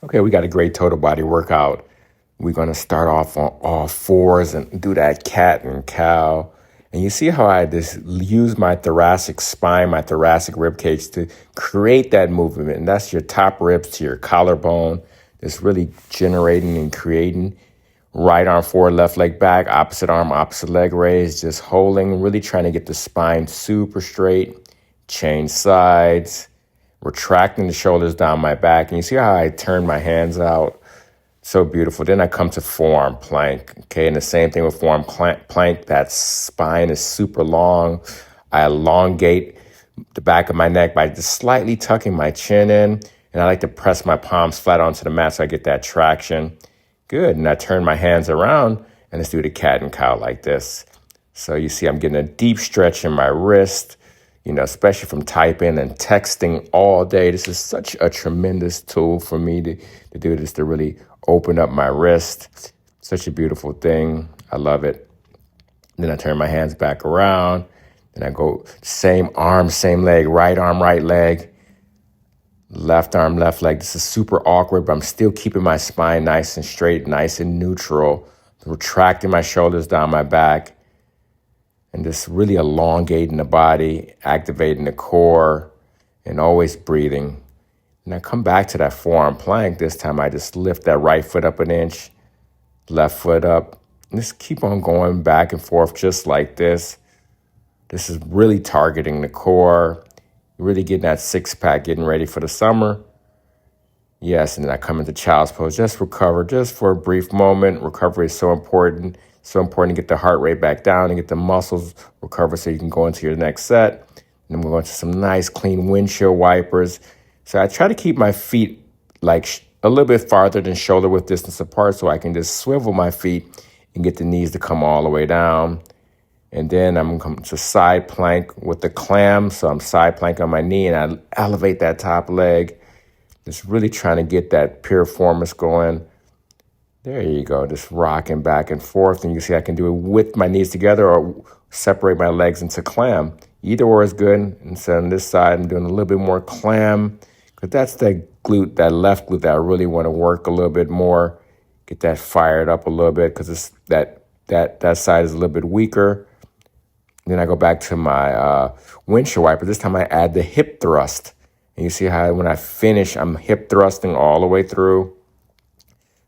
Okay, we got a great total body workout. We're going to start off on all fours and do that cat and cow. And you see how I just use my thoracic spine, my thoracic rib cage to create that movement. And that's your top ribs to your collarbone. Just really generating and creating. Right arm forward, left leg back, opposite arm, opposite leg raised. Just holding, really trying to get the spine super straight. Change sides. Retracting the shoulders down my back. And you see how I turn my hands out? So beautiful. Then I come to forearm plank. Okay, and the same thing with forearm plank. That spine is super long. I elongate the back of my neck by just slightly tucking my chin in. And I like to press my palms flat onto the mat so I get that traction. Good. And I turn my hands around and let's do the cat and cow like this. So you see I'm getting a deep stretch in my wrist, especially from typing and texting all day. This is such a tremendous tool for me to do this, to really open up my wrist. Such a beautiful thing. I love it. Then I turn my hands back around. Then I go same arm, same leg, right arm, right leg, left arm, left leg. This is super awkward, but I'm still keeping my spine nice and straight, nice and neutral, retracting my shoulders down my back, and just really elongating the body, activating the core, and always breathing. And I come back to that forearm plank. This time I just lift that right foot up an inch, left foot up, and just keep on going back and forth just like this. This is really targeting the core, really getting that six pack, getting ready for the summer. Yes, and then I come into child's pose, just recover, just for a brief moment. Recovery is so important. So important to get the heart rate back down and get the muscles recover so you can go into your next set. And then we're going to some nice clean windshield wipers. So I try to keep my feet like a little bit farther than shoulder width distance apart so I can just swivel my feet and get the knees to come all the way down. And then I'm going to come to side plank with the clam. So I'm side plank on my knee and I elevate that top leg. Just really trying to get that piriformis going. There you go, just rocking back and forth. And you see I can do it with my knees together or separate my legs into clam. Either or is good. And so on this side, I'm doing a little bit more clam because that's that glute, that left glute that I really want to work a little bit more. Get that fired up a little bit because it's that side is a little bit weaker. Then I go back to my windshield wiper. This time I add the hip thrust. And you see how when I finish, I'm hip thrusting all the way through.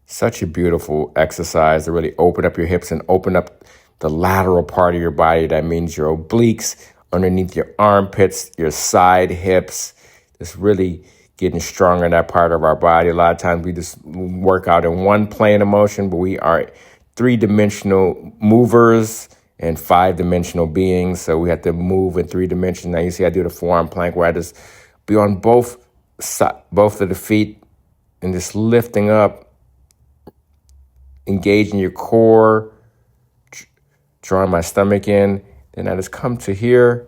Such a beautiful exercise to really open up your hips and open up the lateral part of your body. That means your obliques, underneath your armpits, your side hips. Just really getting stronger in that part of our body. A lot of times we just work out in one plane of motion, but we are three-dimensional movers and five-dimensional beings. So we have to move in three dimensions. Now you see I do the forearm plank where I just be on both of the feet and just lifting up, engaging your core, drawing my stomach in. Then I just come to here,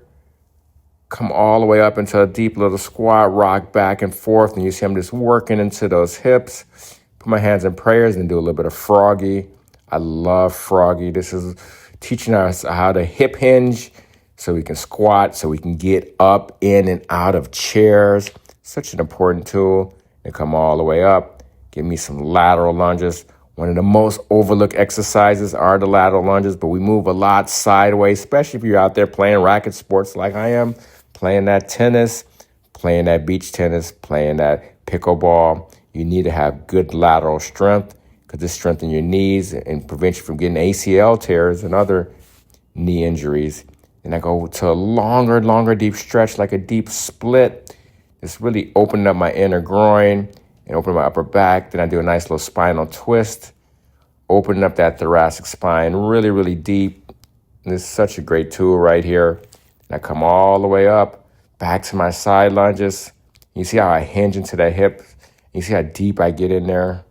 come all the way up into a deep little squat, rock back and forth. And you see I'm just working into those hips. Put my hands in prayers and do a little bit of froggy. I love froggy. This is teaching us how to hip hinge so we can squat, so we can get up, in, and out of chairs. Such an important tool. And come all the way up. Give me some lateral lunges. One of the most overlooked exercises are the lateral lunges, but we move a lot sideways, especially if you're out there playing racket sports like I am, playing that tennis, playing that beach tennis, playing that pickleball. You need to have good lateral strength because this strengthens your knees and prevents you from getting ACL tears and other knee injuries. And I go to a longer deep stretch, like a deep split. Just really opening up my inner groin and opening my upper back. Then I do a nice little spinal twist, opening up that thoracic spine really deep. And this is such a great tool right here. And I come all the way up, back to my side lunges. You see how I hinge into that hip? You see how deep I get in there?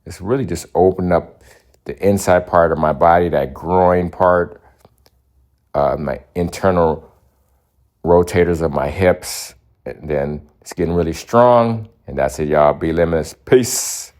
It's really just opening up the inside part of my body, that groin part, my internal rotators of my hips. And then it's getting really strong. And that's it, y'all. Be limitless. Peace.